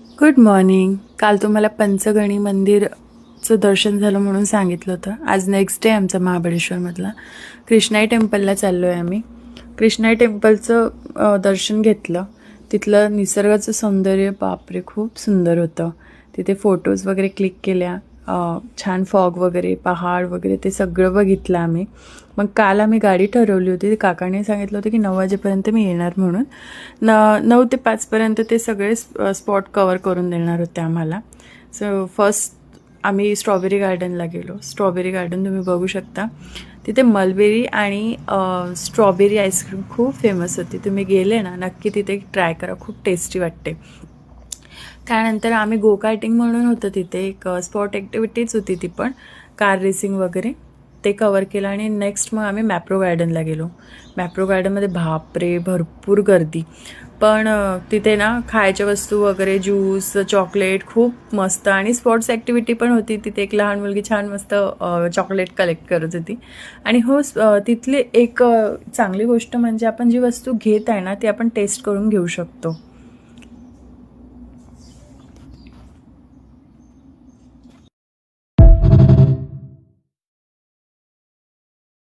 Good morning. काल तुम्हाला पंचगणी मंदिरचं दर्शन झालं म्हणून सांगितलं होतं. आज नेक्स्ट डे आमचा महाबळेश्वरमधला कृष्णाई टेम्पलला चाललो आहे आम्ही. कृष्णाई टेम्पलचं दर्शन घेतलं. तिथलं निसर्गाचं सौंदर्य बापरे खूप सुंदर होतं. तिथे फोटोज वगैरे क्लिक केल्या. छान फॉग वगैरे पहाड वगैरे ते सगळं बघितलं आम्ही. मग काल आम्ही गाडी ठरवली होती. काकाने सांगितलं होतं की 9 वाजेपर्यंत मी येणार म्हणून. 9 ते 5पर्यंत ते सगळे स्पॉट कवर करून देणार होते आम्हाला. सो फर्स्ट आम्ही स्ट्रॉबेरी गार्डनला गेलो. स्ट्रॉबेरी गार्डन तुम्ही बघू शकता. तिथे मलबेरी आणि स्ट्रॉबेरी आईस्क्रीम खूप फेमस होती. तुम्ही गेले ना नक्की तिथे ट्राय करा, खूप टेस्टी वाटते. त्यानंतर आम्ही गो कार्टिंग म्हणून होतं तिथे एक स्पॉट ॲक्टिव्हिटीज होती ती पण कार रेसिंग वगैरे ते कवर केलं. आणि नेक्स्ट मग आम्ही मॅप्रो गार्डनला गेलो. मॅप्रो गार्डनमध्ये बापरे भरपूर गर्दी, पण तिथे ना खायच्या वस्तू वगैरे ज्यूस चॉकलेट खूप मस्त. आणि स्पोर्ट्स ॲक्टिव्हिटी पण होती तिथे. एक लहान मुलगी छान मस्त चॉकलेट कलेक्ट करत होती. आणि हो तिथली एक चांगली गोष्ट म्हणजे आपण जी वस्तू घेत आहे ना ती आपण टेस्ट करून घेऊ शकतो.